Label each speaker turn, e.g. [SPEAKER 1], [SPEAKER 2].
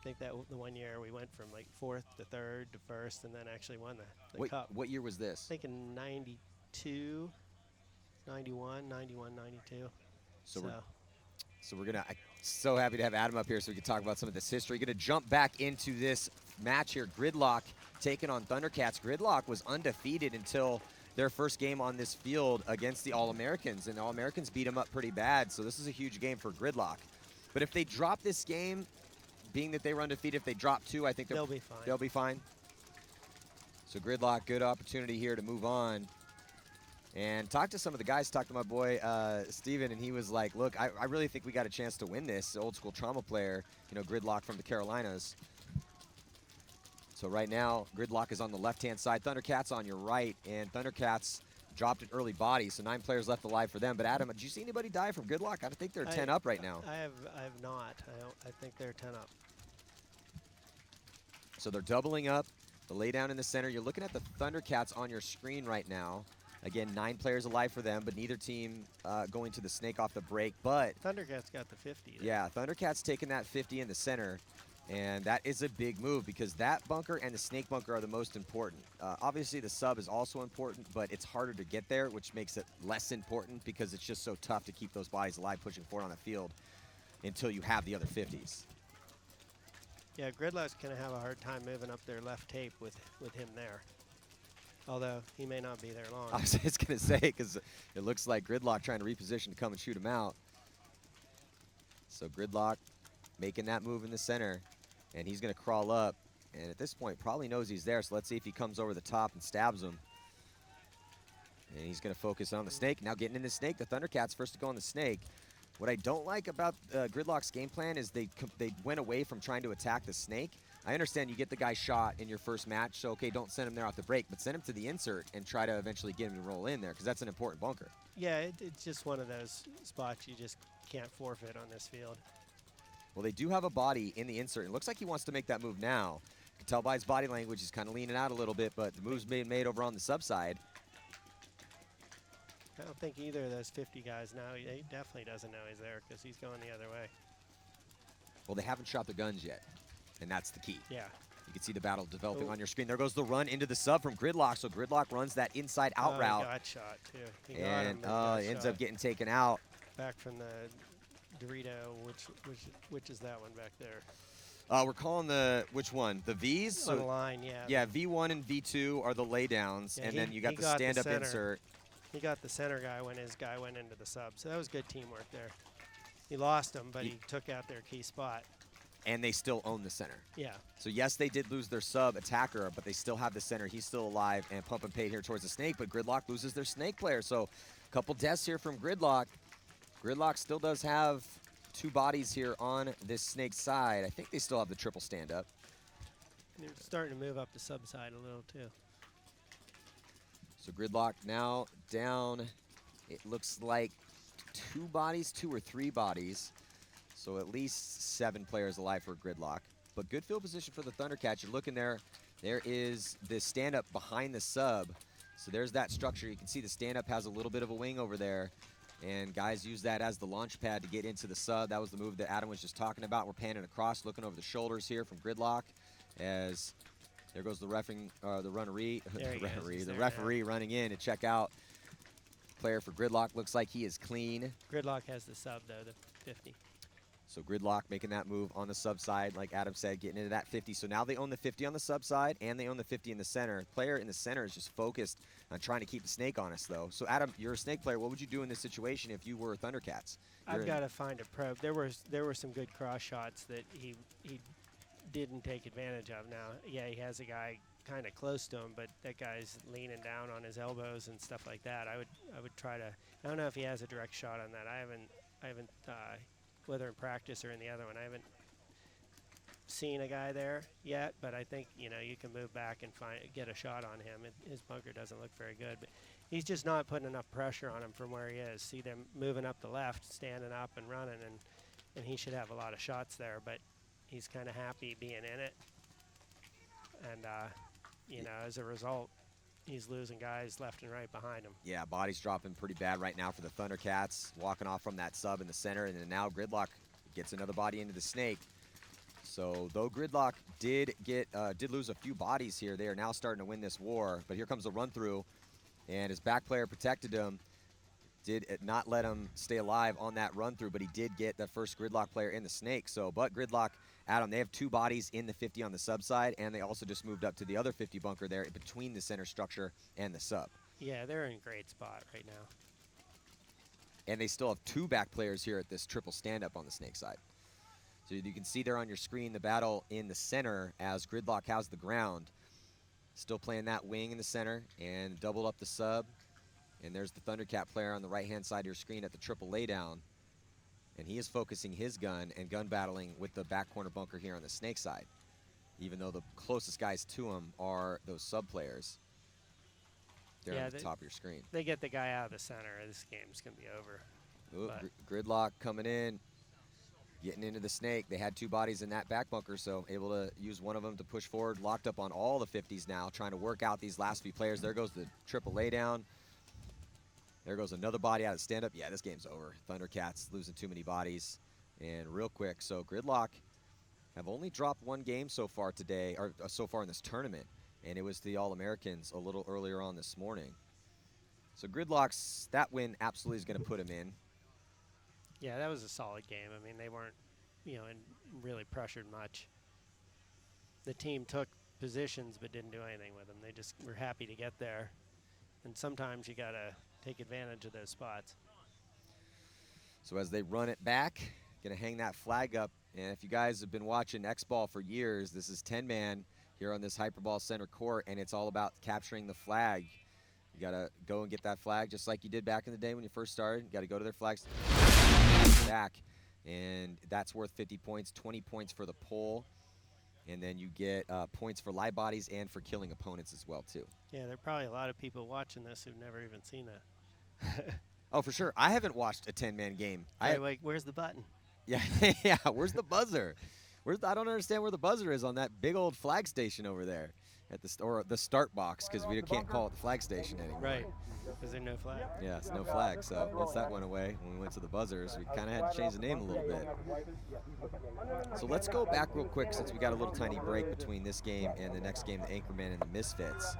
[SPEAKER 1] think that the one year we went from like 4th to 3rd to 1st, and then actually won the
[SPEAKER 2] What
[SPEAKER 1] cup.
[SPEAKER 2] what year was
[SPEAKER 1] I
[SPEAKER 2] this?
[SPEAKER 1] think in 92, 91, 91, 92.
[SPEAKER 2] So
[SPEAKER 1] So
[SPEAKER 2] we're gonna. So happy to have Adam up here so we can talk about some of this history. Gonna jump back into this match here. Gridlock taking on Thundercats. Gridlock was undefeated until their first game on this field against the All-Americans, and the All-Americans beat them up pretty bad. So this is a huge game for Gridlock. But if they drop this game, being that they were undefeated, if they drop 2, I think
[SPEAKER 1] they'll be fine.
[SPEAKER 2] They'll be fine. So Gridlock, good opportunity here to move on. And talk to some of the guys, talked to my boy Steven, and he was like, look, I really think we got a chance to win this. Old school trauma player, you know, Gridlock from the Carolinas. So right now, Gridlock is on the left-hand side. Thundercats on your right, and Thundercats dropped an early body, so 9 players left alive for them. But Adam, did you see anybody die from Gridlock? I think they're 10 up right now.
[SPEAKER 1] I have not. I think they're 10 up.
[SPEAKER 2] So they're doubling up. The lay down in the center. You're looking at the Thundercats on your screen right now. Again, 9 players alive for them, but neither team going to the snake off the break. But
[SPEAKER 1] Thundercats got the 50. There.
[SPEAKER 2] Yeah, Thundercats taking that 50 in the center, and that is a big move because that bunker and the snake bunker are the most important. Obviously, the sub is also important, but it's harder to get there, which makes it less important because it's just so tough to keep those bodies alive pushing forward on the field until you have the other 50s.
[SPEAKER 1] Yeah, Gridlock's going to have a hard time moving up their left tape with him there. Although he may not be there long.
[SPEAKER 2] I was just going to say, because it looks like Gridlock trying to reposition to come and shoot him out. So Gridlock making that move in the center, and he's going to crawl up. And at this point, probably knows he's there, so let's see if he comes over the top and stabs him. And he's going to focus on the snake. Now getting in the snake, the Thundercats first to go on the snake. What I don't like about Gridlock's game plan is they went away from trying to attack the snake. I understand you get the guy shot in your first match, so okay, don't send him there off the break, but send him to the insert and try to eventually get him to roll in there because that's an important bunker.
[SPEAKER 1] Yeah, it's just one of those spots you just can't forfeit on this field.
[SPEAKER 2] Well, they do have a body in the insert. It looks like he wants to make that move now. You can tell by his body language he's kind of leaning out a little bit, but the move's being made over on the sub side.
[SPEAKER 1] I don't think either of those 50 guys now, he definitely doesn't know he's there because he's going the other way.
[SPEAKER 2] Well, they haven't shot their guns yet, and that's the key.
[SPEAKER 1] Yeah.
[SPEAKER 2] You can see the battle developing on your screen. There goes the run into the sub from Gridlock. So Gridlock runs that inside-out route.
[SPEAKER 1] He got shot, too. He
[SPEAKER 2] and ends up getting taken out.
[SPEAKER 1] Back from the Dorito, which is that one back there?
[SPEAKER 2] We're calling which one? The Vs?
[SPEAKER 1] On the line, yeah.
[SPEAKER 2] Yeah, V1 and V2 are the laydowns,
[SPEAKER 1] Yeah,
[SPEAKER 2] and then you got the stand-up insert.
[SPEAKER 1] He got the center guy when his guy went into the sub, so that was good teamwork there. He lost him, but he took out their key spot.
[SPEAKER 2] And they still own the center.
[SPEAKER 1] Yeah.
[SPEAKER 2] So yes, they did lose their sub attacker, but they still have the center. He's still alive, and Pump and Paid here towards the snake, but Gridlock loses their snake player. So a couple deaths here from Gridlock. Gridlock still does have 2 bodies here on this snake side. I think they still have the triple stand-up.
[SPEAKER 1] They're starting to move up the sub side a little, too.
[SPEAKER 2] So Gridlock now down, it looks like 2 bodies, 2 or 3 bodies. So at least 7 players alive for Gridlock. But good field position for the Thundercats. You're looking there. There is the stand-up behind the sub. So there's that structure. You can see the stand-up has a little bit of a wing over there. And guys use that as the launch pad to get into the sub. That was the move that Adam was just talking about. We're panning across, looking over the shoulders here from Gridlock as there goes the referee running in to check out. Player for Gridlock looks like he is clean.
[SPEAKER 1] Gridlock has the sub, though, the 50.
[SPEAKER 2] So Gridlock making that move on the sub side, like Adam said, getting into that 50. So now they own the 50 on the sub side, and they own the 50 in the center. Player in the center is just focused on trying to keep the snake on us, though. So Adam, you're a snake player. What would you do in this situation if you were Thundercats?
[SPEAKER 1] I've got to find a probe. There were some good cross shots that he didn't take advantage of. Now, yeah, he has a guy kind of close to him, but that guy's leaning down on his elbows and stuff like that. I would try to. I don't know if he has a direct shot on that. I haven't whether in practice or in the other one. I haven't seen a guy there yet, but I think you can move back and get a shot on him. His bunker doesn't look very good, but he's just not putting enough pressure on him from where he is. See them moving up the left, standing up and running, and he should have a lot of shots there, but he's kind of happy being in it. And, as a result, he's losing guys left and right behind him.
[SPEAKER 2] Yeah, body's dropping pretty bad right now for the Thundercats, walking off from that sub in the center, and then now Gridlock gets another body into the snake. So though Gridlock did lose a few bodies here, they are now starting to win this war. But here comes the run through, and his back player protected him. Did not let him stay alive on that run through, but he did get the first Gridlock player in the snake. So, but Gridlock, Adam, they have 2 bodies in the 50 on the sub side, and they also just moved up to the other 50 bunker there between the center structure and the sub.
[SPEAKER 1] Yeah, they're in a great spot right now.
[SPEAKER 2] And they still have 2 back players here at this triple stand-up on the snake side. So you can see there on your screen the battle in the center as Gridlock has the ground. Still playing that wing in the center and double up the sub. And there's the Thundercat player on the right-hand side of your screen at the triple laydown. And he is focusing his gun and gun battling with the back corner bunker here on the snake side, even though the closest guys to him are those sub players. They're on the top of your screen.
[SPEAKER 1] They get the guy out of the center. This game's going to be over.
[SPEAKER 2] Ooh, Gridlock coming in, getting into the snake. They had 2 bodies in that back bunker, so able to use one of them to push forward. Locked up on all the 50s now, trying to work out these last few players. There goes the triple laydown. There goes another body out of stand-up. Yeah, this game's over. Thundercats losing too many bodies. And real quick, so Gridlock have only dropped 1 game so far today, or so far in this tournament, and it was the All-Americans a little earlier on this morning. So Gridlock's, that win absolutely is going to put him in.
[SPEAKER 1] Yeah, that was a solid game. I mean, they weren't, really pressured much. The team took positions but didn't do anything with them. They just were happy to get there. And sometimes you got to take advantage of those spots.
[SPEAKER 2] So as they run it back, going to hang that flag up. And if you guys have been watching X-Ball for years, this is 10-man here on this Hyperball center court, and it's all about capturing the flag. You got to go and get that flag just like you did back in the day when you first started. You got to go to their flags back, and that's worth 50 points, 20 points for the pull. And then you get points for live bodies and for killing opponents as well, too.
[SPEAKER 1] Yeah, there are probably a lot of people watching this who've never even seen that.
[SPEAKER 2] Oh, for sure. I haven't watched a 10-man game.
[SPEAKER 1] Wait, where's the button?
[SPEAKER 2] Yeah, yeah. Where's the buzzer? I don't understand where the buzzer is on that big old flag station over there at the start box, because we can't call it the flag station anymore.
[SPEAKER 1] Right, because there's no flag.
[SPEAKER 2] Yeah, it's no flag. So once that went away, when we went to the buzzers, we kind of had to change the name a little bit. So let's go back real quick, since we got a little tiny break between this game and the next game, the Anchorman and the Misfits.